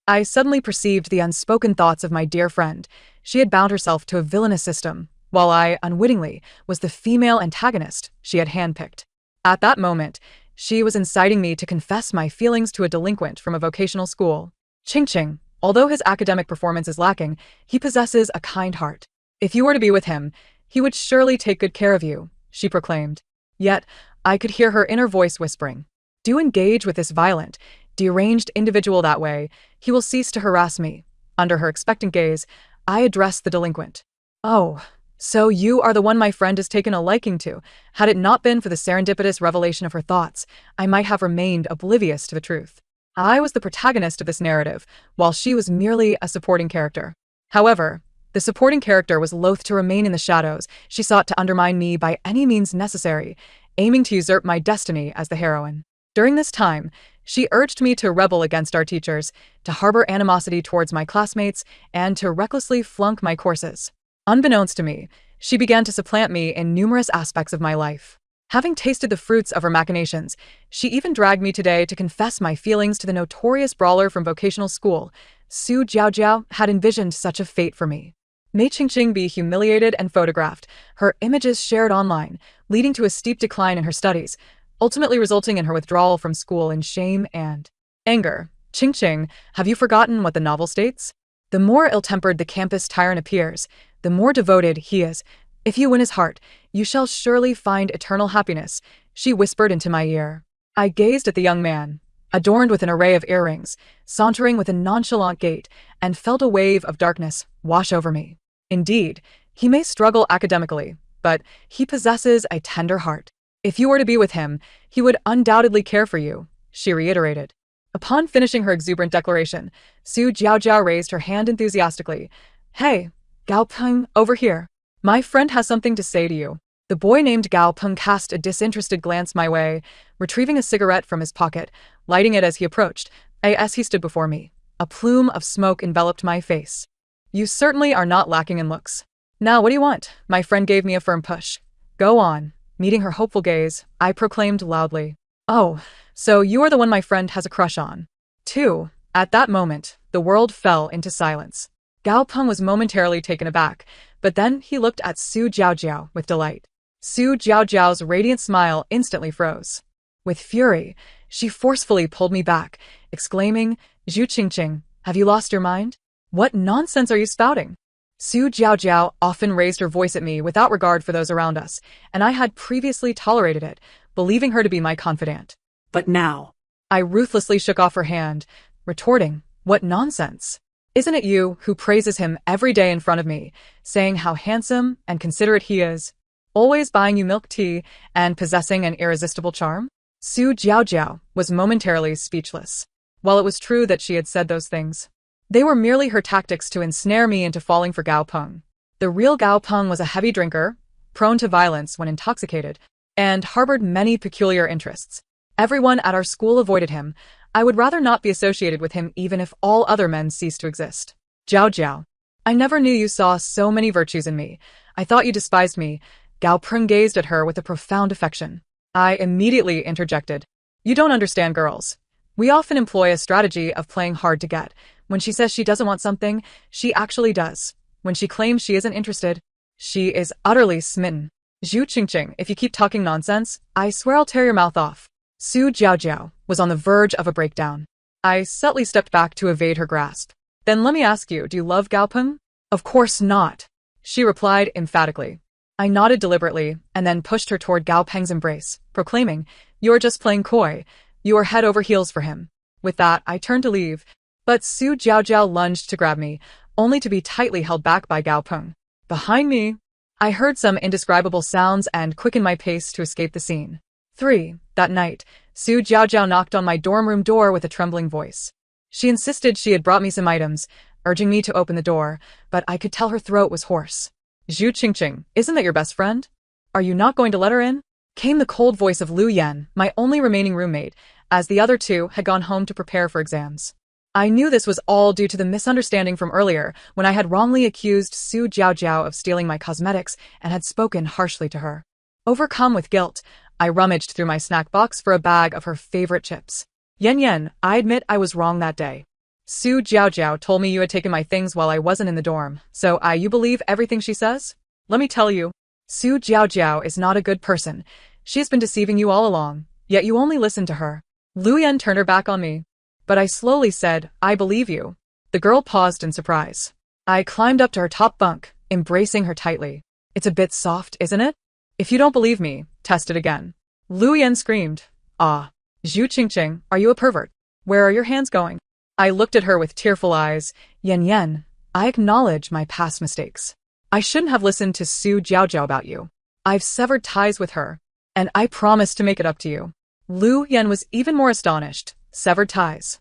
I suddenly perceived the unspoken thoughts of my dear friend. She had bound herself to a villainous system, while I, unwittingly, was the female antagonist she had handpicked. At that moment, she was inciting me to confess my feelings to a delinquent from a vocational school. Ching Ching, although his academic performance is lacking, he possesses a kind heart. If you were to be with him, he would surely take good care of you, she proclaimed. Yet, I could hear her inner voice whispering, "Do engage with this violent, deranged individual that way, he will cease to harass me." Under her expectant gaze, I addressed the delinquent. "Oh, so you are the one my friend has taken a liking to. Had it not been for the serendipitous revelation of her thoughts, I might have remained oblivious to the truth. I was the protagonist of this narrative, while she was merely a supporting character. However, the supporting character was loath to remain in the shadows. She sought to undermine me by any means necessary, aiming to usurp my destiny as the heroine. During this time, she urged me to rebel against our teachers, to harbor animosity towards my classmates, and to recklessly flunk my courses. Unbeknownst to me, she began to supplant me in numerous aspects of my life. Having tasted the fruits of her machinations, she even dragged me today to confess my feelings to the notorious brawler from vocational school. Su Jiaojiao had envisioned such a fate for me. May Qingqing be humiliated and photographed, her images shared online, leading to a steep decline in her studies, ultimately resulting in her withdrawal from school in shame and anger. Qingqing, have you forgotten what the novel states? The more ill-tempered the campus tyrant appears, the more devoted he is. If you win his heart, you shall surely find eternal happiness, she whispered into my ear. I gazed at the young man, adorned with an array of earrings, sauntering with a nonchalant gait, and felt a wave of darkness wash over me. Indeed, he may struggle academically, but he possesses a tender heart. If you were to be with him, he would undoubtedly care for you, she reiterated. Upon finishing her exuberant declaration, Su Jiaojiao raised her hand enthusiastically. Hey, Gao Peng, over here. My friend has something to say to you. The boy named Gao Peng cast a disinterested glance my way, retrieving a cigarette from his pocket, lighting it as he approached. As he stood before me, a plume of smoke enveloped my face. You certainly are not lacking in looks. Now, what do you want? My friend gave me a firm push. Go on. Meeting her hopeful gaze, I proclaimed loudly. Oh, so you are the one my friend has a crush on. Too. At that moment, the world fell into silence. Gao Peng was momentarily taken aback, but then he looked at Su Jiaojiao with delight. Su Jiaojiao's radiant smile instantly froze. With fury, she forcefully pulled me back, exclaiming, Zhu Qingqing, have you lost your mind? What nonsense are you spouting? Su Jiaojiao often raised her voice at me without regard for those around us, and I had previously tolerated it, believing her to be my confidant. But now, I ruthlessly shook off her hand, retorting, what nonsense? Isn't it you who praises him every day in front of me, saying how handsome and considerate he is, always buying you milk tea and possessing an irresistible charm? Su Jiaojiao was momentarily speechless. While it was true that she had said those things, they were merely her tactics to ensnare me into falling for Gao Peng. The real Gao Peng was a heavy drinker, prone to violence when intoxicated, and harbored many peculiar interests. Everyone at our school avoided him. I would rather not be associated with him even if all other men ceased to exist. Jiao Jiao, I never knew you saw so many virtues in me. I thought you despised me. Gao Peng gazed at her with a profound affection. I immediately interjected. You don't understand girls. We often employ a strategy of playing hard to get. When she says she doesn't want something, she actually does. When she claims she isn't interested, she is utterly smitten. Zhu Qingqing, if you keep talking nonsense, I swear I'll tear your mouth off. Su Jiaojiao was on the verge of a breakdown. I subtly stepped back to evade her grasp. Then let me ask you, do you love Gao Peng? Of course not, she replied emphatically. I nodded deliberately and then pushed her toward Gao Peng's embrace, proclaiming, you're just playing coy. You are head over heels for him. With that, I turned to leave, but Su Jiaojiao lunged to grab me, only to be tightly held back by Gao Peng. Behind me, I heard some indescribable sounds and quickened my pace to escape the scene. 3. That night, Su Jiaojiao knocked on my dorm room door with a trembling voice. She insisted she had brought me some items, urging me to open the door, but I could tell her throat was hoarse. Zhu Qingqing, isn't that your best friend? Are you not going to let her in? Came the cold voice of Lu Yan, my only remaining roommate, as the other two had gone home to prepare for exams. I knew this was all due to the misunderstanding from earlier when I had wrongly accused Su Jiaojiao of stealing my cosmetics and had spoken harshly to her. Overcome with guilt, I rummaged through my snack box for a bag of her favorite chips. Yen Yen, I admit I was wrong that day. Su Jiaojiao told me you had taken my things while I wasn't in the dorm, so you believe everything she says? Let me tell you, Su Jiaojiao is not a good person. She's been deceiving you all along, yet you only listened to her. Lu Yan turned her back on me. But I slowly said, I believe you. The girl paused in surprise. I climbed up to her top bunk, embracing her tightly. It's a bit soft, isn't it? If you don't believe me, test it again. Lu Yan screamed. Ah. Zhu Qingqing, are you a pervert? Where are your hands going? I looked at her with tearful eyes. Yan, I acknowledge my past mistakes. I shouldn't have listened to Su Jiaojiao about you. I've severed ties with her, and I promise to make it up to you. Lu Yan was even more astonished. Severed ties.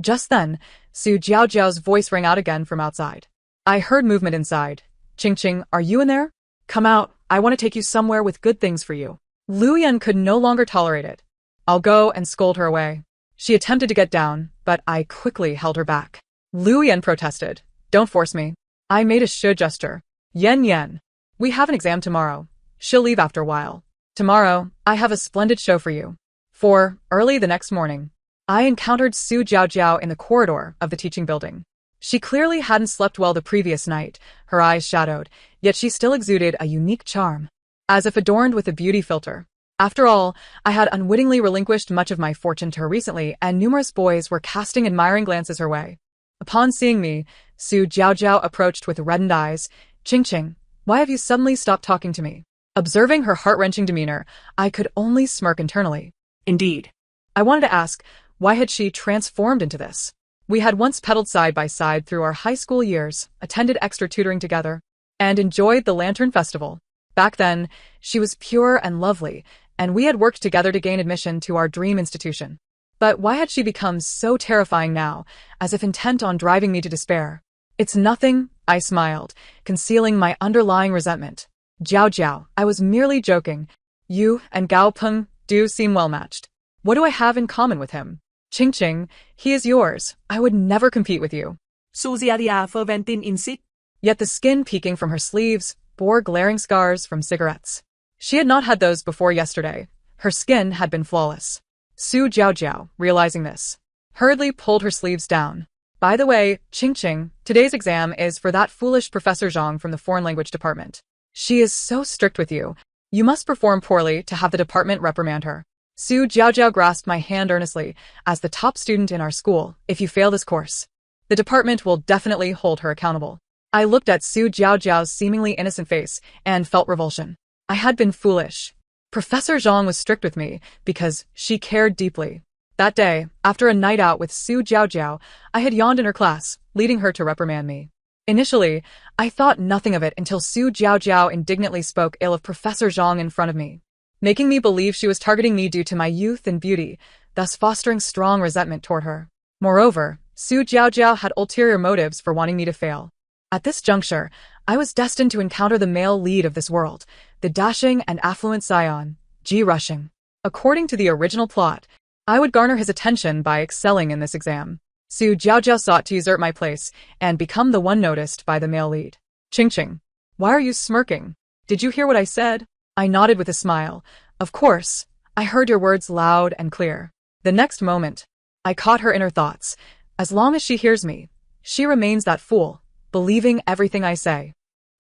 Just then, Su Jiaojiao's voice rang out again from outside. I heard movement inside. Qingqing, are you in there? Come out, I want to take you somewhere with good things for you. Lu Yan could no longer tolerate it. I'll go and scold her away. She attempted to get down, but I quickly held her back. Lu Yan protested. Don't force me. I made a should gesture. Yan. We have an exam tomorrow. She'll leave after a while. Tomorrow, I have a splendid show for you. Early the next morning, I encountered Su Jiaojiao in the corridor of the teaching building. She clearly hadn't slept well the previous night, her eyes shadowed, yet she still exuded a unique charm, as if adorned with a beauty filter. After all, I had unwittingly relinquished much of my fortune to her recently, and numerous boys were casting admiring glances her way. Upon seeing me, Su Jiaojiao approached with reddened eyes. Qingqing, why have you suddenly stopped talking to me? Observing her heart-wrenching demeanor, I could only smirk internally. Indeed. I wanted to ask, why had she transformed into this? We had once pedaled side by side through our high school years, attended extra tutoring together, and enjoyed the Lantern Festival. Back then, she was pure and lovely, and we had worked together to gain admission to our dream institution. But why had she become so terrifying now, as if intent on driving me to despair? It's nothing, I smiled, concealing my underlying resentment. Jiao, I was merely joking. You and Gao Peng do seem well matched. What do I have in common with him? Qingqing, he is yours. I would never compete with you. Suziadia Ferventin Insit. Yet the skin peeking from her sleeves bore glaring scars from cigarettes. She had not had those before yesterday. Her skin had been flawless. Su Jiaojiao, realizing this, hurriedly pulled her sleeves down. By the way, Qingqing, today's exam is for that foolish Professor Zhang from the foreign language department. She is so strict with you. You must perform poorly to have the department reprimand her. Su Jiaojiao grasped my hand earnestly. As the top student in our school, if you fail this course, the department will definitely hold her accountable. I looked at Su Jiaojiao's seemingly innocent face and felt revulsion. I had been foolish. Professor Zhang was strict with me because she cared deeply. That day, after a night out with Su Jiaojiao, I had yawned in her class, leading her to reprimand me. Initially, I thought nothing of it until Su Jiaojiao indignantly spoke ill of Professor Zhang in front of me, making me believe she was targeting me due to my youth and beauty, thus fostering strong resentment toward her. Moreover, Su Jiaojiao had ulterior motives for wanting me to fail. At this juncture, I was destined to encounter the male lead of this world, the dashing and affluent scion, Ji Rushing. According to the original plot, I would garner his attention by excelling in this exam. Su Jiaojiao sought to usurp my place and become the one noticed by the male lead. Qingqing, why are you smirking? Did you hear what I said? I nodded with a smile. Of course, I heard your words loud and clear. The next moment, I caught her inner thoughts. As long as she hears me, she remains that fool, believing everything I say.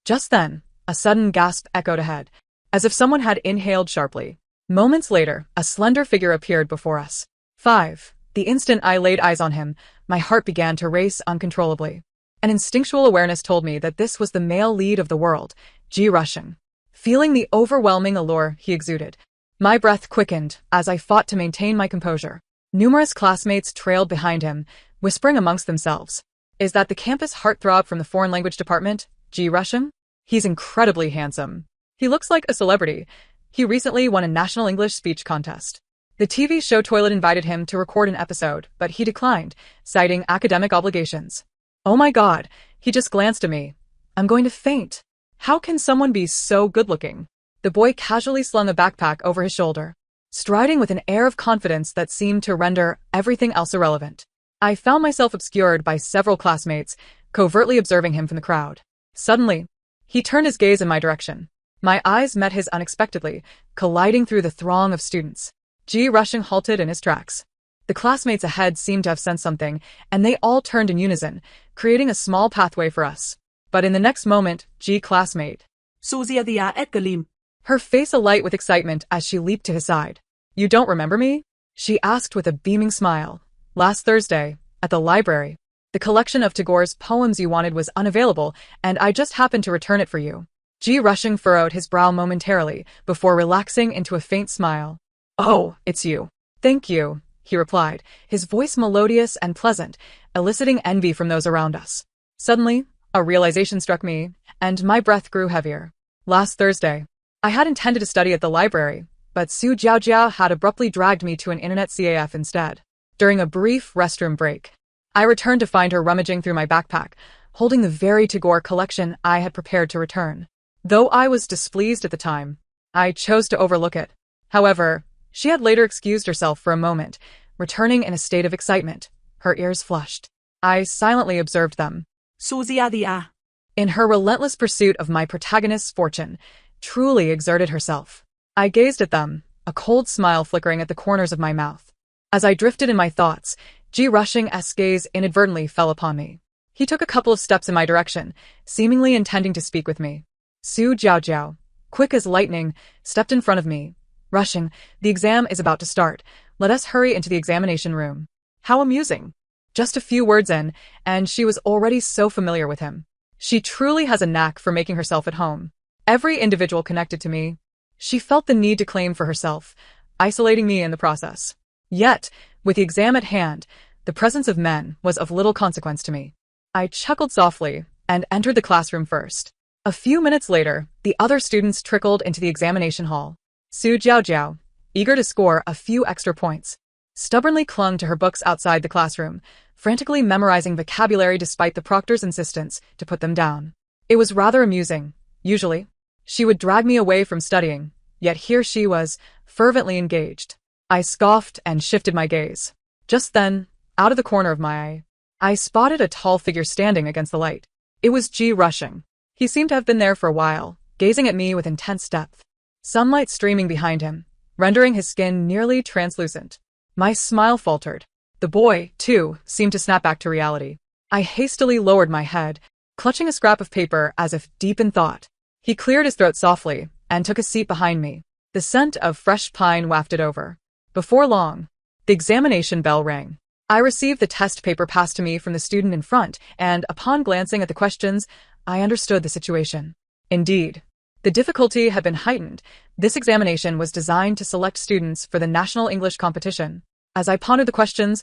Just then, a sudden gasp echoed ahead, as if someone had inhaled sharply. Moments later, a slender figure appeared before us. 5. The instant I laid eyes on him, my heart began to race uncontrollably. An instinctual awareness told me that this was the male lead of the world, Ji Rushing. Feeling the overwhelming allure he exuded, my breath quickened as I fought to maintain my composure. Numerous classmates trailed behind him, whispering amongst themselves. Is that the campus heartthrob from the foreign language department, Ji Rushing? He's incredibly handsome. He looks like a celebrity. He recently won a national English speech contest. The TV show Toilet invited him to record an episode, but he declined, citing academic obligations. Oh my god, he just glanced at me. I'm going to faint. How can someone be so good-looking? The boy casually slung a backpack over his shoulder, striding with an air of confidence that seemed to render everything else irrelevant. I found myself obscured by several classmates, covertly observing him from the crowd. Suddenly, he turned his gaze in my direction. My eyes met his unexpectedly, colliding through the throng of students. Ji Rushing halted in his tracks. The classmates ahead seemed to have sensed something, and they all turned in unison, creating a small pathway for us. But in the next moment, G classmate. Susie dia at Galim. Her face alight with excitement as she leaped to his side. You don't remember me? She asked with a beaming smile. Last Thursday, at the library. The collection of Tagore's poems you wanted was unavailable, and I just happened to return it for you. G Rushing furrowed his brow momentarily, before relaxing into a faint smile. Oh, it's you. Thank you, he replied, his voice melodious and pleasant, eliciting envy from those around us. Suddenly, a realization struck me, and my breath grew heavier. Last Thursday, I had intended to study at the library, but Su Jiaojiao had abruptly dragged me to an internet CAF instead. During a brief restroom break, I returned to find her rummaging through my backpack, holding the very Tagore collection I had prepared to return. Though I was displeased at the time, I chose to overlook it. However, she had later excused herself for a moment, returning in a state of excitement, her ears flushed. I silently observed them. Susie dia. In her relentless pursuit of my protagonist's fortune, truly exerted herself. I gazed at them, a cold smile flickering at the corners of my mouth. As I drifted in my thoughts, G Rushing's gaze inadvertently fell upon me. He took a couple of steps in my direction, seemingly intending to speak with me. Su Jiaojiao, quick as lightning, stepped in front of me. Rushing, the exam is about to start. Let us hurry into the examination room. How amusing. Just a few words in, and she was already so familiar with him. She truly has a knack for making herself at home. Every individual connected to me, she felt the need to claim for herself, isolating me in the process. Yet, with the exam at hand, the presence of men was of little consequence to me. I chuckled softly and entered the classroom first. A few minutes later, the other students trickled into the examination hall. Su Jiaojiao, eager to score a few extra points, stubbornly clung to her books outside the classroom, frantically memorizing vocabulary despite the proctor's insistence to put them down. It was rather amusing. Usually, she would drag me away from studying, yet here she was, fervently engaged. I scoffed and shifted my gaze. Just then, out of the corner of my eye, I spotted a tall figure standing against the light. It was G Rushing. He seemed to have been there for a while, gazing at me with intense depth. Sunlight streaming behind him, rendering his skin nearly translucent. My smile faltered. The boy, too, seemed to snap back to reality. I hastily lowered my head, clutching a scrap of paper as if deep in thought. He cleared his throat softly and took a seat behind me. The scent of fresh pine wafted over. Before long, the examination bell rang. I received the test paper passed to me from the student in front, and upon glancing at the questions, I understood the situation. Indeed, the difficulty had been heightened. This examination was designed to select students for the National English Competition. As I pondered the questions,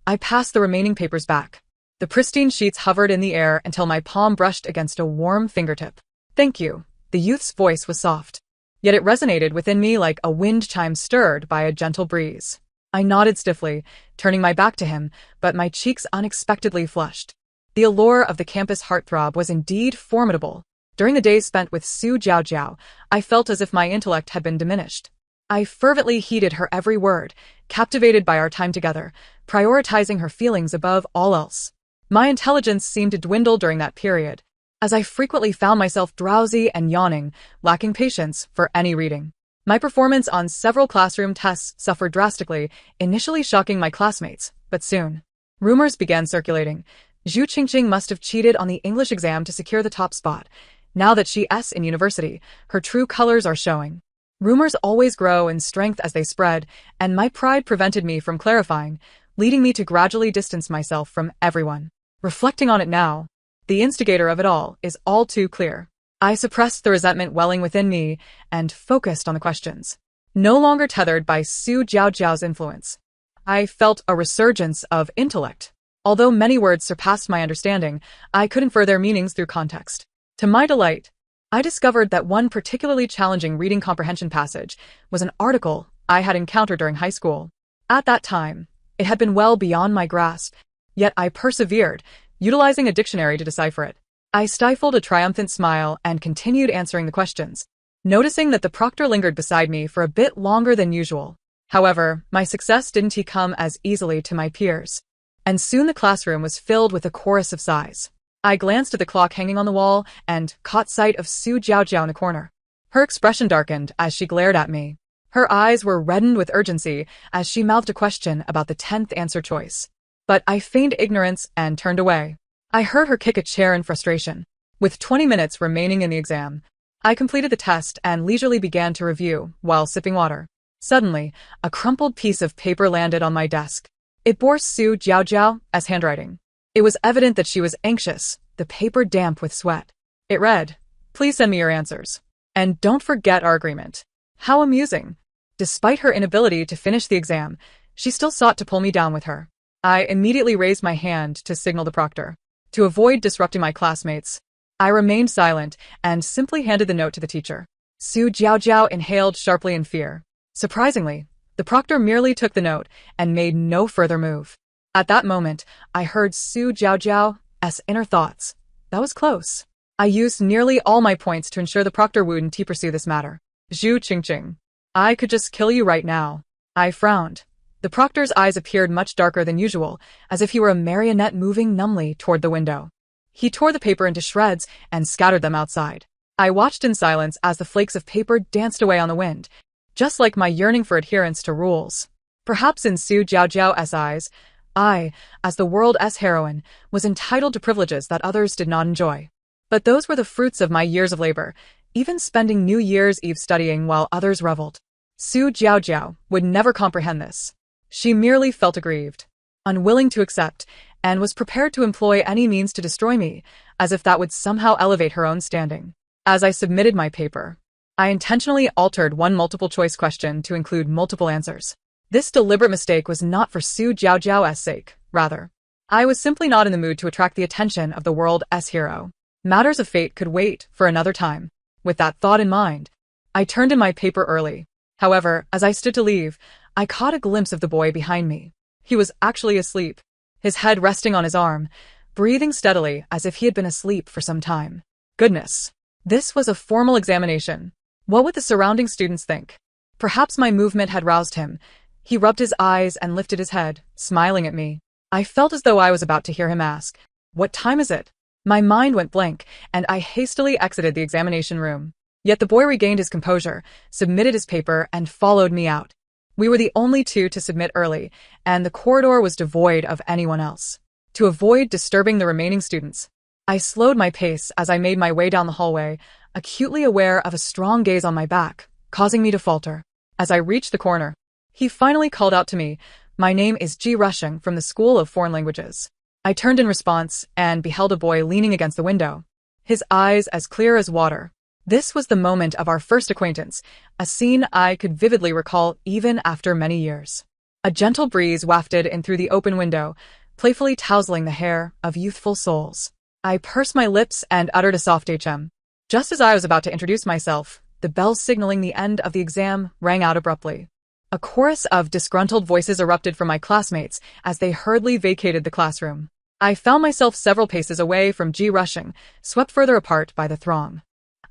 I passed the remaining papers back. The pristine sheets hovered in the air until my palm brushed against a warm fingertip. Thank you. The youth's voice was soft, yet it resonated within me like a wind chime stirred by a gentle breeze. I nodded stiffly, turning my back to him, but my cheeks unexpectedly flushed. The allure of the campus heartthrob was indeed formidable. During the days spent with Su Jiaojiao, I felt as if my intellect had been diminished. I fervently heeded her every word, captivated by our time together, prioritizing her feelings above all else. My intelligence seemed to dwindle during that period, as I frequently found myself drowsy and yawning, lacking patience for any reading. My performance on several classroom tests suffered drastically, initially shocking my classmates, but soon, rumors began circulating. Zhu Qingqing must have cheated on the English exam to secure the top spot. Now that she's in university, her true colors are showing. Rumors always grow in strength as they spread, and my pride prevented me from clarifying, leading me to gradually distance myself from everyone. Reflecting on it now, the instigator of it all is all too clear. I suppressed the resentment welling within me and focused on the questions. No longer tethered by Su Jiaojiao's influence, I felt a resurgence of intellect. Although many words surpassed my understanding, I could infer their meanings through context. To my delight, I discovered that one particularly challenging reading comprehension passage was an article I had encountered during high school. At that time, it had been well beyond my grasp, yet I persevered, utilizing a dictionary to decipher it. I stifled a triumphant smile and continued answering the questions, noticing that the proctor lingered beside me for a bit longer than usual. However, my success didn't come as easily to my peers, and soon the classroom was filled with a chorus of sighs. I glanced at the clock hanging on the wall and caught sight of Su Jiaojiao in a corner. Her expression darkened as she glared at me. Her eyes were reddened with urgency as she mouthed a question about the 10th answer choice. But I feigned ignorance and turned away. I heard her kick a chair in frustration. With 20 minutes remaining in the exam, I completed the test and leisurely began to review while sipping water. Suddenly, a crumpled piece of paper landed on my desk. It bore Su Jiaojiao's handwriting. It was evident that she was anxious, the paper damp with sweat. It read, "Please send me your answers. And don't forget our agreement." How amusing. Despite her inability to finish the exam, she still sought to pull me down with her. I immediately raised my hand to signal the proctor. To avoid disrupting my classmates, I remained silent and simply handed the note to the teacher. Su Jiaojiao inhaled sharply in fear. Surprisingly, the proctor merely took the note and made no further move. At that moment, I heard Su Jiaojiao's inner thoughts. That was close. I used nearly all my points to ensure the proctor wouldn't pursue this matter. Zhu Qingqing. I could just kill you right now. I frowned. The proctor's eyes appeared much darker than usual, as if he were a marionette moving numbly toward the window. He tore the paper into shreds and scattered them outside. I watched in silence as the flakes of paper danced away on the wind, just like my yearning for adherence to rules. Perhaps in Su Jiaojiao's eyes, I, as the world's heroine, was entitled to privileges that others did not enjoy. But those were the fruits of my years of labor, even spending New Year's Eve studying while others reveled. Su Jiaojiao would never comprehend this. She merely felt aggrieved, unwilling to accept, and was prepared to employ any means to destroy me, as if that would somehow elevate her own standing. As I submitted my paper, I intentionally altered one multiple-choice question to include multiple answers. This deliberate mistake was not for Su Jiaojiao's sake, rather. I was simply not in the mood to attract the attention of the world's hero. Matters of fate could wait for another time. With that thought in mind, I turned in my paper early. However, as I stood to leave, I caught a glimpse of the boy behind me. He was actually asleep, his head resting on his arm, breathing steadily as if he had been asleep for some time. Goodness. This was a formal examination. What would the surrounding students think? Perhaps my movement had roused him. He rubbed his eyes and lifted his head, smiling at me. I felt as though I was about to hear him ask, "What time is it?" My mind went blank, and I hastily exited the examination room. Yet the boy regained his composure, submitted his paper, and followed me out. We were the only two to submit early, and the corridor was devoid of anyone else. To avoid disturbing the remaining students, I slowed my pace as I made my way down the hallway, acutely aware of a strong gaze on my back, causing me to falter. As I reached the corner, he finally called out to me, "My name is Ji Rushing from the School of Foreign Languages." I turned in response and beheld a boy leaning against the window, his eyes as clear as water. This was the moment of our first acquaintance, a scene I could vividly recall even after many years. A gentle breeze wafted in through the open window, playfully tousling the hair of youthful souls. I pursed my lips and uttered a soft HM. Just as I was about to introduce myself, the bell signaling the end of the exam rang out abruptly. A chorus of disgruntled voices erupted from my classmates as they hurriedly vacated the classroom. I found myself several paces away from Ji Rushing, swept further apart by the throng.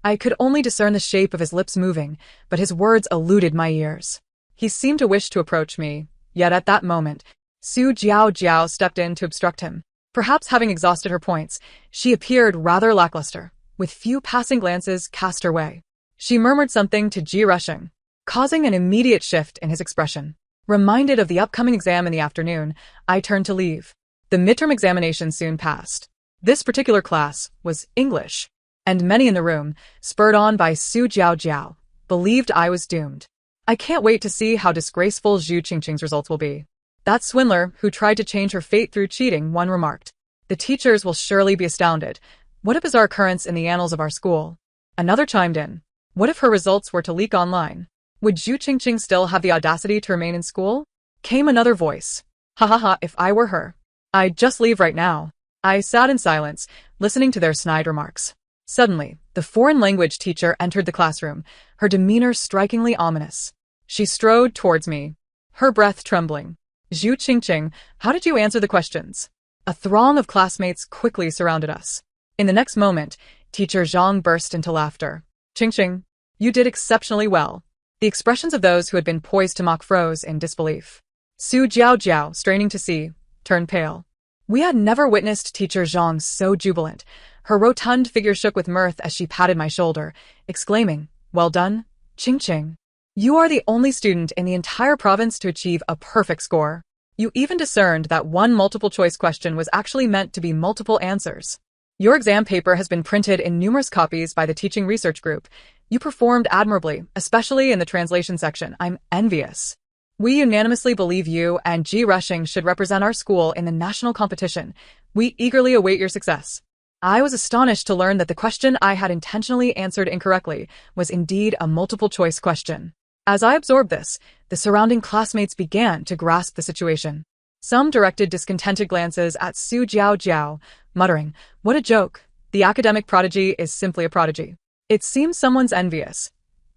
I could only discern the shape of his lips moving, but his words eluded my ears. He seemed to wish to approach me, yet at that moment, Su Jiaojiao stepped in to obstruct him. Perhaps having exhausted her points, she appeared rather lackluster, with few passing glances cast her way. She murmured something to Ji Rushing, causing an immediate shift in his expression. Reminded of the upcoming exam in the afternoon, I turned to leave. The midterm examination soon passed. This particular class was English, and many in the room, spurred on by Su Jiaojiao, believed I was doomed. I can't wait to see how disgraceful Zhu Qingqing's results will be. That swindler who tried to change her fate through cheating, one remarked. The teachers will surely be astounded. What a bizarre occurrence in the annals of our school. Another chimed in. What if her results were to leak online? Would Zhu Qingqing still have the audacity to remain in school? Came another voice. Ha ha ha, if I were her, I'd just leave right now. I sat in silence, listening to their snide remarks. Suddenly, the foreign language teacher entered the classroom, her demeanor strikingly ominous. She strode towards me, her breath trembling. Zhu Qingqing, how did you answer the questions? A throng of classmates quickly surrounded us. In the next moment, Teacher Zhang burst into laughter. Qingqing, you did exceptionally well. The expressions of those who had been poised to mock froze in disbelief. Su Jiaojiao, straining to see, turned pale. We had never witnessed Teacher Zhang so jubilant. Her rotund figure shook with mirth as she patted my shoulder, exclaiming, "Well done, Qingqing." You are the only student in the entire province to achieve a perfect score. You even discerned that one multiple-choice question was actually meant to be multiple answers. Your exam paper has been printed in numerous copies by the teaching research group. You performed admirably, especially in the translation section. I'm envious. We unanimously believe you and G. Rushing should represent our school in the national competition. We eagerly await your success. I was astonished to learn that the question I had intentionally answered incorrectly was indeed a multiple-choice question. As I absorbed this, the surrounding classmates began to grasp the situation. Some directed discontented glances at Su Jiao, muttering, "What a joke. The academic prodigy is simply a prodigy." It seems someone's envious.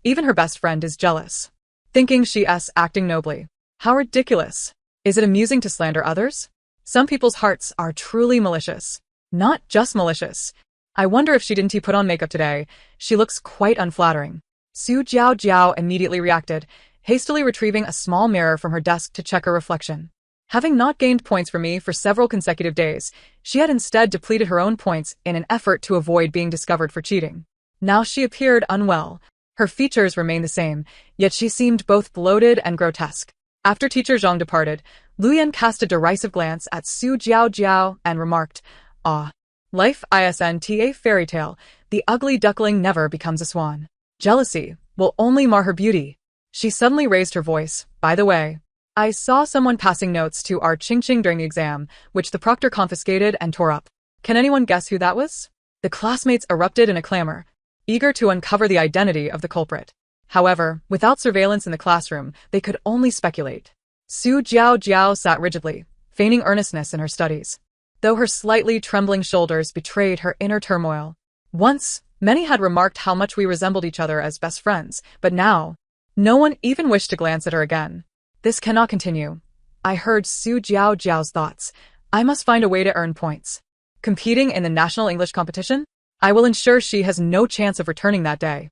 Even her best friend is jealous, thinking she's acting nobly. How ridiculous. Is it amusing to slander others? Some people's hearts are truly malicious. Not just malicious. I wonder if she didn't put on makeup today. She looks quite unflattering. Su Jiao immediately reacted, hastily retrieving a small mirror from her desk to check her reflection. Having not gained points from me for several consecutive days, she had instead depleted her own points in an effort to avoid being discovered for cheating. Now she appeared unwell. Her features remained the same, yet she seemed both bloated and grotesque. After teacher Zhang departed, Luyan cast a derisive glance at Su Jiao and remarked, "Ah, life isn't a fairy tale. The ugly duckling never becomes a swan. Jealousy will only mar her beauty." She suddenly raised her voice. "By the way, I saw someone passing notes to our Qingqing during the exam, which the proctor confiscated and tore up. Can anyone guess who that was?" The classmates erupted in a clamor, eager to uncover the identity of the culprit. However, without surveillance in the classroom, they could only speculate. Su Jiao sat rigidly, feigning earnestness in her studies, though her slightly trembling shoulders betrayed her inner turmoil. Once, many had remarked how much we resembled each other as best friends, but now, no one even wished to glance at her again. This cannot continue. I heard Su Jiao's thoughts. I must find a way to earn points. Competing in the national English competition? I will ensure she has no chance of returning that day.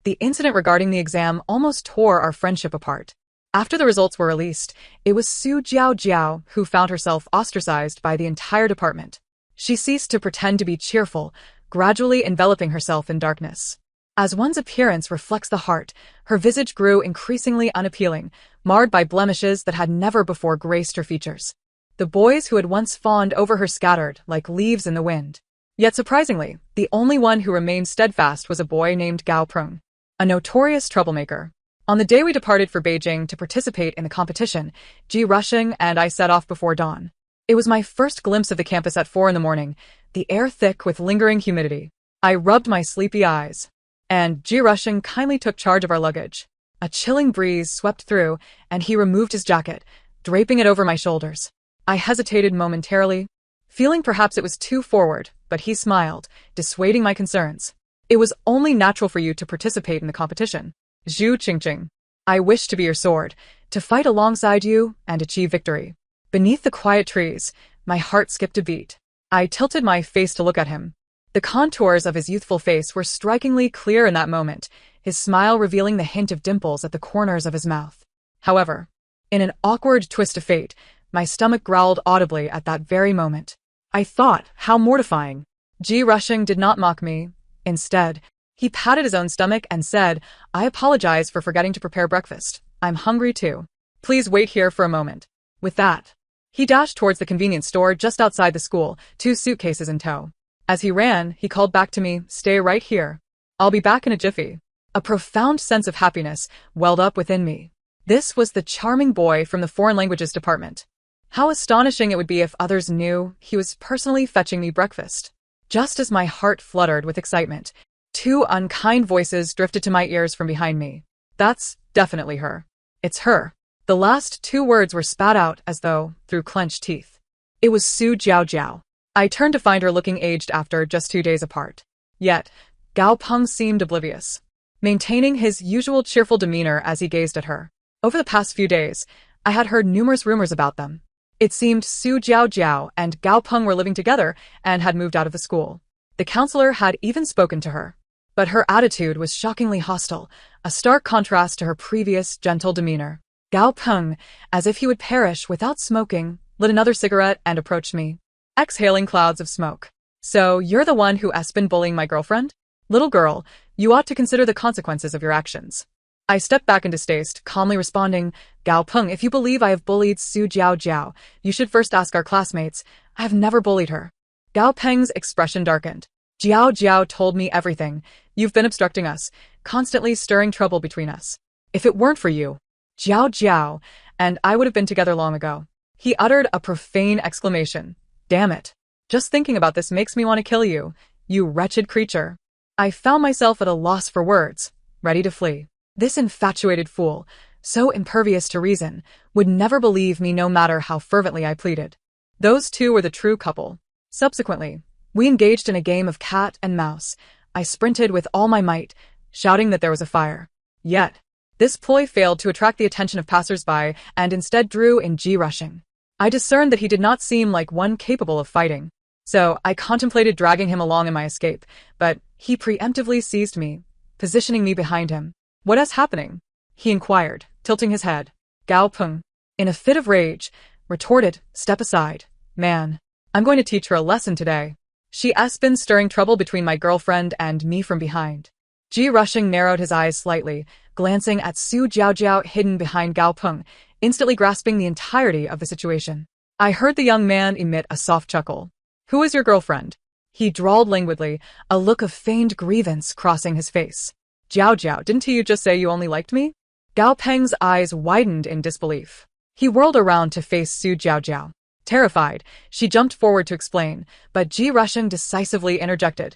The incident regarding the exam almost tore our friendship apart. After the results were released, it was Su Jiao who found herself ostracized by the entire department. She ceased to pretend to be cheerful, gradually enveloping herself in darkness. As one's appearance reflects the heart, her visage grew increasingly unappealing, marred by blemishes that had never before graced her features. The boys who had once fawned over her scattered like leaves in the wind. Yet surprisingly, the only one who remained steadfast was a boy named Gao Prung, a notorious troublemaker. On the day we departed for Beijing to participate in the competition, G. Rushing and I set off before dawn. It was my first glimpse of the campus at 4 a.m, the air thick with lingering humidity. I rubbed my sleepy eyes, and G. Rushing kindly took charge of our luggage. A chilling breeze swept through, and he removed his jacket, draping it over my shoulders. I hesitated momentarily, feeling perhaps it was too forward, but he smiled, dissuading my concerns. "It was only natural for you to participate in the competition. Zhu Qingqing. I wish to be your sword, to fight alongside you and achieve victory." Beneath the quiet trees, my heart skipped a beat. I tilted my face to look at him. The contours of his youthful face were strikingly clear in that moment, his smile revealing the hint of dimples at the corners of his mouth. However, in an awkward twist of fate, my stomach growled audibly at that very moment. I thought, how mortifying. G. Rushing did not mock me. Instead, he patted his own stomach and said, "I apologize for forgetting to prepare breakfast. I'm hungry too. Please wait here for a moment." With that, he dashed towards the convenience store just outside the school, 2 suitcases in tow. As he ran, he called back to me, "Stay right here. I'll be back in a jiffy." A profound sense of happiness welled up within me. This was the charming boy from the foreign languages department. How astonishing it would be if others knew he was personally fetching me breakfast. Just as my heart fluttered with excitement, 2 unkind voices drifted to my ears from behind me. "That's definitely her. It's her." The last 2 words were spat out as though through clenched teeth. It was Su Jiao. I turned to find her looking aged after just 2 days apart. Yet, Gao Peng seemed oblivious, maintaining his usual cheerful demeanor as he gazed at her. Over the past few days, I had heard numerous rumors about them. It seemed Su Jiao and Gao Peng were living together and had moved out of the school. The counselor had even spoken to her. But her attitude was shockingly hostile, a stark contrast to her previous gentle demeanor. Gao Peng, as if he would perish without smoking, lit another cigarette and approached me, exhaling clouds of smoke. "So you're the one who has been bullying my girlfriend? Little girl, you ought to consider the consequences of your actions." I stepped back in distaste, calmly responding, Gao Peng, if you believe I have bullied Su Jiao Jiao, you should first ask our classmates. I have never bullied her. Gao Peng's expression darkened. Jiao Jiao told me everything. You've been obstructing us, constantly stirring trouble between us. If it weren't for you, Jiao Jiao and I would have been together long ago. He uttered a profane exclamation. Damn it. Just thinking about this makes me want to kill you, you wretched creature. I found myself at a loss for words, ready to flee. This infatuated fool, so impervious to reason, would never believe me no matter how fervently I pleaded. Those two were the true couple. Subsequently, we engaged in a game of cat and mouse. I sprinted with all my might, shouting that there was a fire. Yet, this ploy failed to attract the attention of passers-by and instead drew in Ji Rushing. I discerned that he did not seem like one capable of fighting. So I contemplated dragging him along in my escape, but he preemptively seized me, positioning me behind him. What is happening? He inquired, tilting his head. Gao Peng, in a fit of rage, retorted, step aside. Man, I'm going to teach her a lesson today. She has been stirring trouble between my girlfriend and me from behind. Ji Rushing narrowed his eyes slightly, glancing at Su Jiaojiao hidden behind Gao Peng, instantly grasping the entirety of the situation. I heard the young man emit a soft chuckle. Who is your girlfriend? He drawled languidly, a look of feigned grievance crossing his face. Jiao Jiao, didn't you just say you only liked me? Gao Peng's eyes widened in disbelief. He whirled around to face Su Jiaojiao. Terrified, she jumped forward to explain, but Ji Rushing decisively interjected.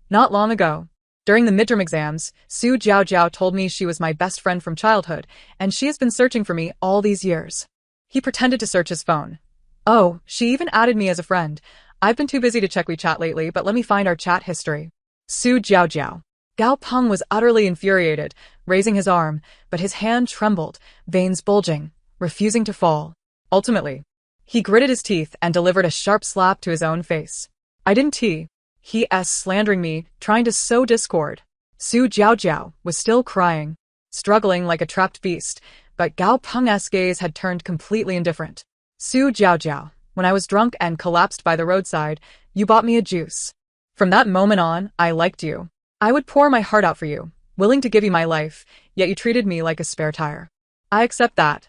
Not long ago, during the midterm exams, Su Jiaojiao told me she was my best friend from childhood, and she has been searching for me all these years. He pretended to search his phone. Oh, she even added me as a friend. I've been too busy to check WeChat lately, but let me find our chat history. Su Jiaojiao. Gao Peng was utterly infuriated, raising his arm, but his hand trembled, veins bulging, refusing to fall. Ultimately, he gritted his teeth and delivered a sharp slap to his own face. I didn't He slandering me, trying to sow discord. Su Jiaojiao was still crying, struggling like a trapped beast, but Gao Peng's gaze had turned completely indifferent. Su Jiaojiao, when I was drunk and collapsed by the roadside, you bought me a juice. From that moment on, I liked you. I would pour my heart out for you, willing to give you my life, yet you treated me like a spare tire. I accept that.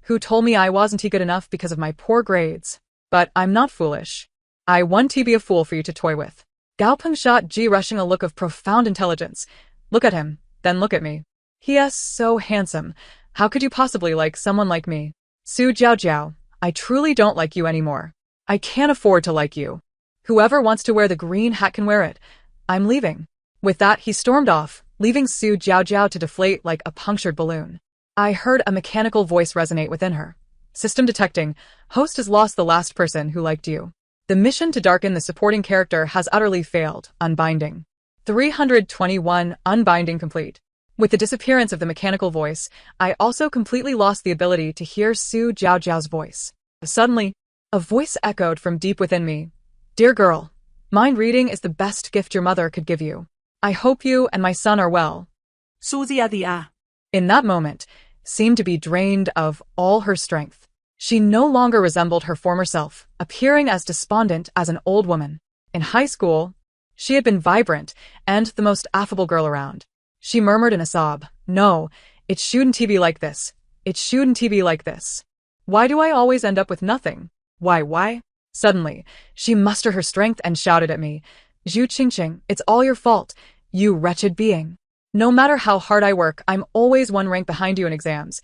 Who told me I wasn't good enough because of my poor grades? But I'm not foolish. I want to be a fool for you to toy with. Gao Peng shot Ji Rushing a look of profound intelligence. Look at him, then look at me. He is so handsome. How could you possibly like someone like me? Su Jiaojiao, I truly don't like you anymore. I can't afford to like you. Whoever wants to wear the green hat can wear it. I'm leaving. With that, he stormed off, leaving Su Jiaojiao to deflate like a punctured balloon. I heard a mechanical voice resonate within her. System detecting. Host has lost the last person who liked you. The mission to darken the supporting character has utterly failed. Unbinding. 321. Unbinding complete. With the disappearance of the mechanical voice, I also completely lost the ability to hear Su Jiaojiao's voice. Suddenly, a voice echoed from deep within me. Dear girl, mind reading is the best gift your mother could give you. I hope you and my son are well. Susia. In that moment, seemed to be drained of all her strength. She no longer resembled her former self, appearing as despondent as an old woman. In high school, she had been vibrant and the most affable girl around. She murmured in a sob, No, it shouldn't be like this. It shouldn't be like this. Why do I always end up with nothing? Why? Suddenly, she mustered her strength and shouted at me, Zhu Qingqing, it's all your fault, you wretched being. No matter how hard I work, I'm always one rank behind you in exams.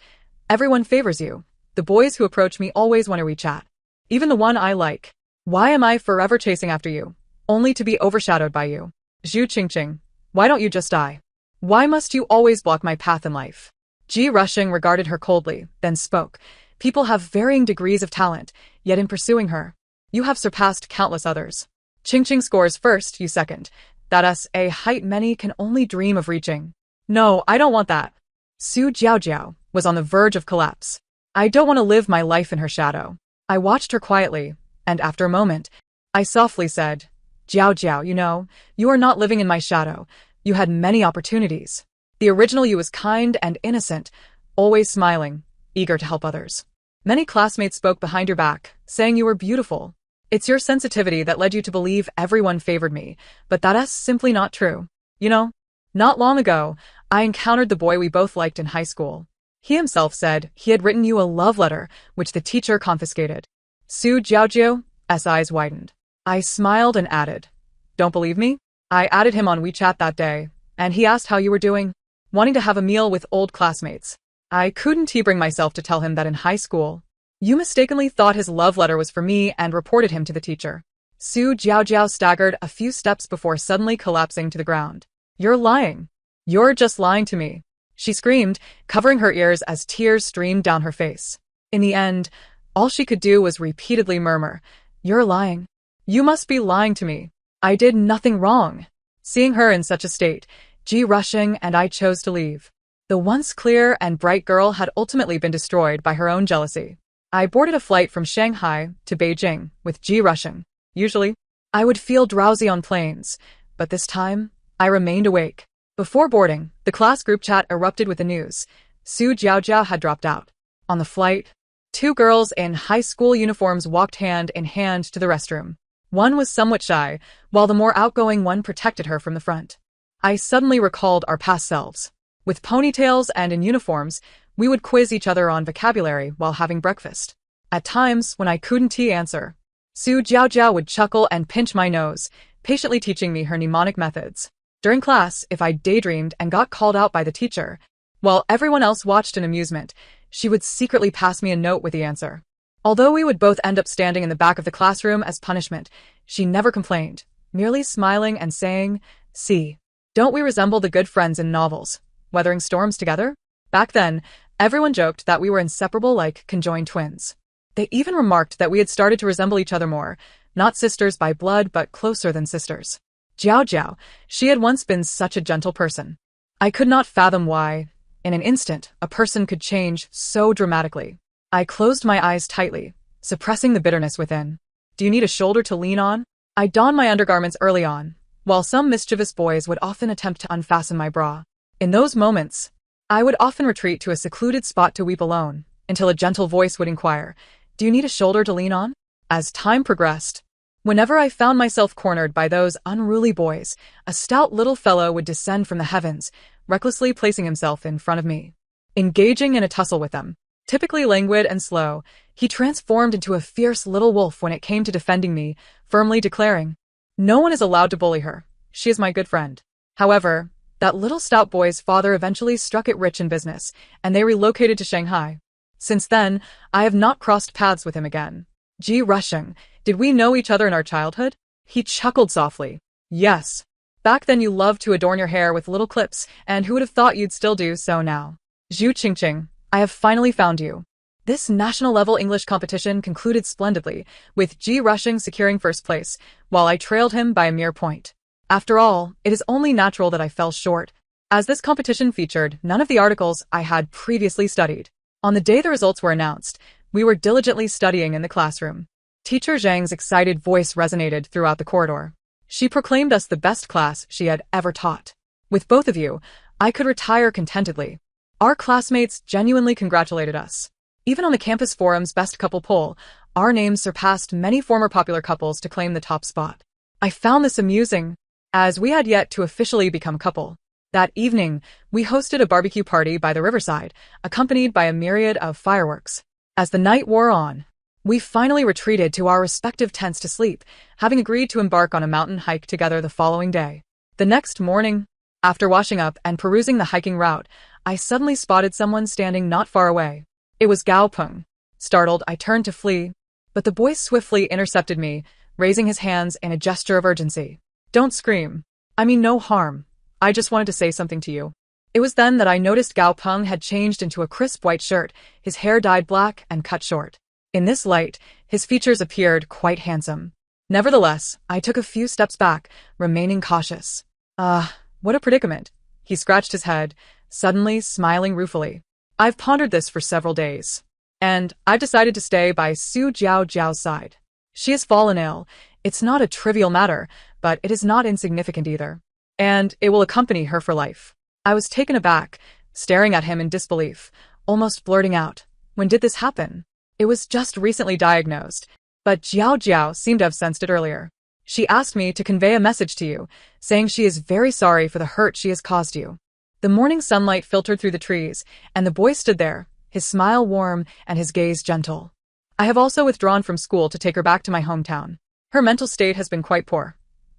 Everyone favors you. The boys who approach me always want to WeChat. Even the one I like. Why am I forever chasing after you, only to be overshadowed by you? Zhu Qingqing, why don't you just die? Why must you always block my path in life? Ji Rushing regarded her coldly, then spoke. People have varying degrees of talent, yet in pursuing her, you have surpassed countless others. Qingqing scores first, you second. That is a height many can only dream of reaching. No, I don't want that. Su Jiaojiao was on the verge of collapse. I don't want to live my life in her shadow. I watched her quietly, and after a moment, I softly said, Jiaojiao, you are not living in my shadow. You had many opportunities. The original you was kind and innocent, always smiling, eager to help others. Many classmates spoke behind your back, saying you were beautiful. It's your sensitivity that led you to believe everyone favored me, but that is simply not true. Not long ago, I encountered the boy we both liked in high school. He himself said he had written you a love letter, which the teacher confiscated. Su Jiaojiu's eyes widened. I smiled and added, "Don't believe me?" I added him on WeChat that day, and he asked how you were doing, wanting to have a meal with old classmates. I couldn't bring myself to tell him that in high school, you mistakenly thought his love letter was for me and reported him to the teacher. Su Jiaojiao staggered a few steps before suddenly collapsing to the ground. You're lying. You're just lying to me, she screamed, covering her ears as tears streamed down her face. In the end, all she could do was repeatedly murmur, "You're lying. You must be lying to me. I did nothing wrong." Seeing her in such a state, Ji rushing and I chose to leave. The once clear and bright girl had ultimately been destroyed by her own jealousy. I boarded a flight from Shanghai to Beijing with Ji rushing. Usually, I would feel drowsy on planes, but this time, I remained awake. Before boarding, the class group chat erupted with the news. Su Jiaojiao had dropped out. On the flight, two girls in high school uniforms walked hand in hand to the restroom. One was somewhat shy, while the more outgoing one protected her from the front. I suddenly recalled our past selves. With ponytails and in uniforms, we would quiz each other on vocabulary while having breakfast. At times, when I couldn't answer, Su Jiaojiao would chuckle and pinch my nose, patiently teaching me her mnemonic methods. During class, if I daydreamed and got called out by the teacher, while everyone else watched in amusement, she would secretly pass me a note with the answer. Although we would both end up standing in the back of the classroom as punishment, she never complained, merely smiling and saying, "See, don't we resemble the good friends in novels, weathering storms together?" Back then, everyone joked that we were inseparable like conjoined twins. They even remarked that we had started to resemble each other more, not sisters by blood but closer than sisters. Jiao, she had once been such a gentle person. I could not fathom why, in an instant, a person could change so dramatically. I closed my eyes tightly, suppressing the bitterness within. Do you need a shoulder to lean on? I donned my undergarments early on, while some mischievous boys would often attempt to unfasten my bra. In those moments, I would often retreat to a secluded spot to weep alone, until a gentle voice would inquire, "Do you need a shoulder to lean on?" As time progressed, whenever I found myself cornered by those unruly boys, a stout little fellow would descend from the heavens, recklessly placing himself in front of me. Engaging in a tussle with them, typically languid and slow, he transformed into a fierce little wolf when it came to defending me, firmly declaring, "No one is allowed to bully her. She is my good friend." However, that little stout boy's father eventually struck it rich in business, and they relocated to Shanghai. Since then, I have not crossed paths with him again. Ji rushing, did we know each other in our childhood? He chuckled softly. Yes. Back then you loved to adorn your hair with little clips, and who would have thought you'd still do so now? Zhu Qingqing, I have finally found you. This national-level English competition concluded splendidly, with Ji rushing securing first place, while I trailed him by a mere point. After all, it is only natural that I fell short, as this competition featured none of the articles I had previously studied. On the day the results were announced, we were diligently studying in the classroom. Teacher Zhang's excited voice resonated throughout the corridor. She proclaimed us the best class she had ever taught. With both of you, I could retire contentedly. Our classmates genuinely congratulated us. Even on the campus forum's best couple poll, our names surpassed many former popular couples to claim the top spot. I found this amusing, as we had yet to officially become a couple. That evening, we hosted a barbecue party by the riverside, accompanied by a myriad of fireworks. As the night wore on, we finally retreated to our respective tents to sleep, having agreed to embark on a mountain hike together the following day. The next morning, after washing up and perusing the hiking route, I suddenly spotted someone standing not far away. It was Gao Peng. Startled, I turned to flee, but the boy swiftly intercepted me, raising his hands in a gesture of urgency. Don't scream. I mean no harm. I just wanted to say something to you. It was then that I noticed Gao Peng had changed into a crisp white shirt, his hair dyed black and cut short. In this light, his features appeared quite handsome. Nevertheless, I took a few steps back, remaining cautious. What a predicament. He scratched his head, suddenly smiling ruefully. I've pondered this for several days, and I've decided to stay by Su Jiaojiao's side. She has fallen ill. It's not a trivial matter, but it is not insignificant either. And it will accompany her for life. I was taken aback, staring at him in disbelief, almost blurting out, "When did this happen?" It was just recently diagnosed, but Jiao seemed to have sensed it earlier. She asked me to convey a message to you, saying she is very sorry for the hurt she has caused you. The morning sunlight filtered through the trees, and the boy stood there, his smile warm and his gaze gentle. I have also withdrawn from school to take her back to my hometown. Her mental state has been quite poor.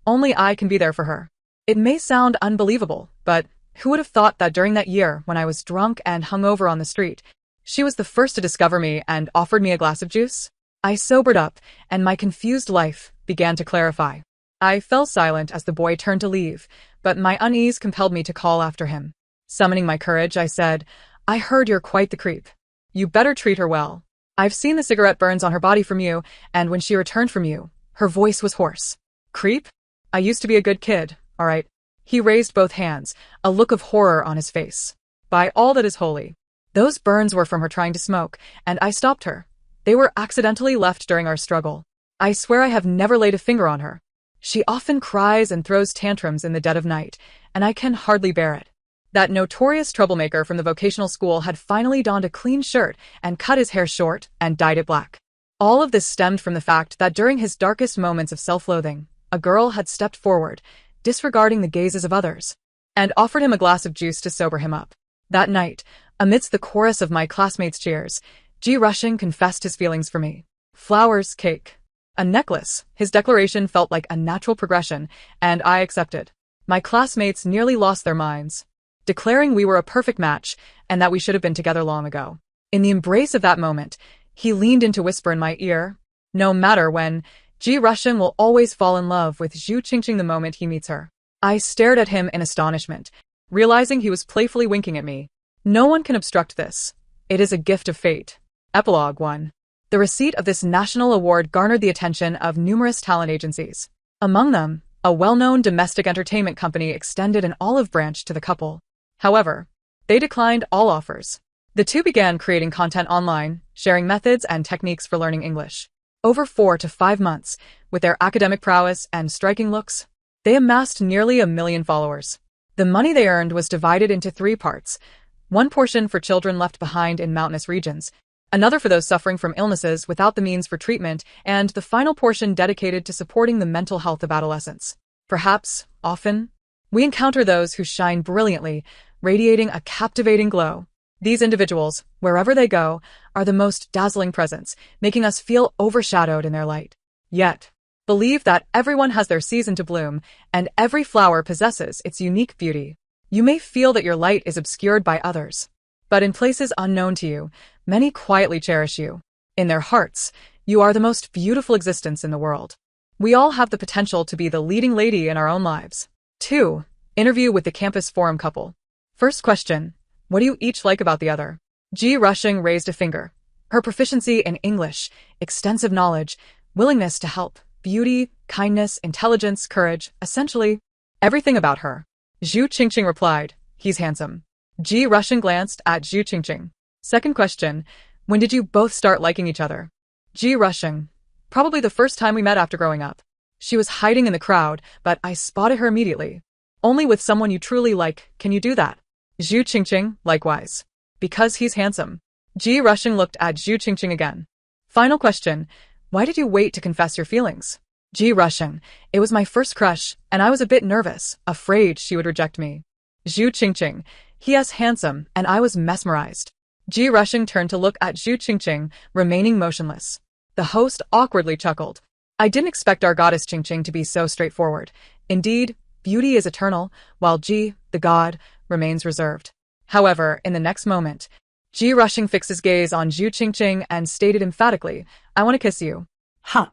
Only I can be there for her. It may sound unbelievable, but who would have thought that during that year when I was drunk and hungover on the street, she was the first to discover me and offered me a glass of juice? I sobered up, and my confused life began to clarify. I fell silent as the boy turned to leave, but my unease compelled me to call after him. Summoning my courage, I said, "I heard you're quite the creep. You better treat her well. I've seen the cigarette burns on her body from you, and when she returned from you, her voice was hoarse." "Creep? I used to be a good kid, all right." He raised both hands, a look of horror on his face. "By all that is holy. Those burns were from her trying to smoke, and I stopped her. They were accidentally left during our struggle. I swear I have never laid a finger on her. She often cries and throws tantrums in the dead of night, and I can hardly bear it." That notorious troublemaker from the vocational school had finally donned a clean shirt and cut his hair short and dyed it black. All of this stemmed from the fact that during his darkest moments of self-loathing, a girl had stepped forward, disregarding the gazes of others, and offered him a glass of juice to sober him up. That night, amidst the chorus of my classmates' cheers, G. Rushing confessed his feelings for me. Flowers, cake, a necklace. His declaration felt like a natural progression, and I accepted. My classmates nearly lost their minds, declaring we were a perfect match and that we should have been together long ago. In the embrace of that moment, he leaned in to whisper in my ear, "No matter when, G. Rushing will always fall in love with Zhu Qingqing the moment he meets her." I stared at him in astonishment, realizing he was playfully winking at me. No one can obstruct this. It is a gift of fate. Epilogue 1. The receipt of this national award garnered the attention of numerous talent agencies. Among them, a well-known domestic entertainment company extended an olive branch to the couple. However, they declined all offers. The two began creating content online, sharing methods and techniques for learning English. Over 4 to 5 months, with their academic prowess and striking looks, they amassed nearly 1 million followers. The money they earned was divided into 3 parts: one portion for children left behind in mountainous regions, another for those suffering from illnesses without the means for treatment, and the final portion dedicated to supporting the mental health of adolescents. Perhaps, often, we encounter those who shine brilliantly, radiating a captivating glow. These individuals, wherever they go, are the most dazzling presence, making us feel overshadowed in their light. Yet, believe that everyone has their season to bloom, and every flower possesses its unique beauty. You may feel that your light is obscured by others, but in places unknown to you, many quietly cherish you. In their hearts, you are the most beautiful existence in the world. We all have the potential to be the leading lady in our own lives. 2. Interview with the campus forum couple. First question: what do you each like about the other? G. Rushing raised a finger. Her proficiency in English, extensive knowledge, willingness to help, beauty, kindness, intelligence, courage, essentially everything about her. Zhu Qingqing replied, "He's handsome." G. Rushing glanced at Zhu Qingqing. Second question: when did you both start liking each other? G. Rushing: probably the first time we met after growing up. She was hiding in the crowd, but I spotted her immediately. Only with someone you truly like can you do that. Zhu Qingqing, likewise. Because he's handsome. G. Rushing looked at Zhu Qingqing again. Final question: why did you wait to confess your feelings? G. Rushing: it was my first crush, and I was a bit nervous, afraid she would reject me. Zhu Qingqing: he is handsome, and I was mesmerized. G. Rushing turned to look at Zhu Qingqing, remaining motionless. The host awkwardly chuckled. I didn't expect our goddess Qingqing to be so straightforward. Indeed, beauty is eternal, while G, the god, remains reserved. However, in the next moment, G. Rushing fixed his gaze on Zhu Qingqing and stated emphatically, "I want to kiss you." Huh.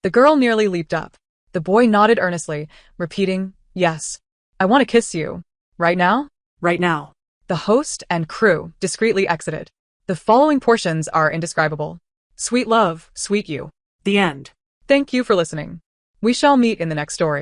The girl nearly leaped up. The boy nodded earnestly, repeating, "Yes, I want to kiss you. Right now?" Right now. The host and crew discreetly exited. The following portions are indescribable. Sweet love, sweet you. The end. Thank you for listening. We shall meet in the next story.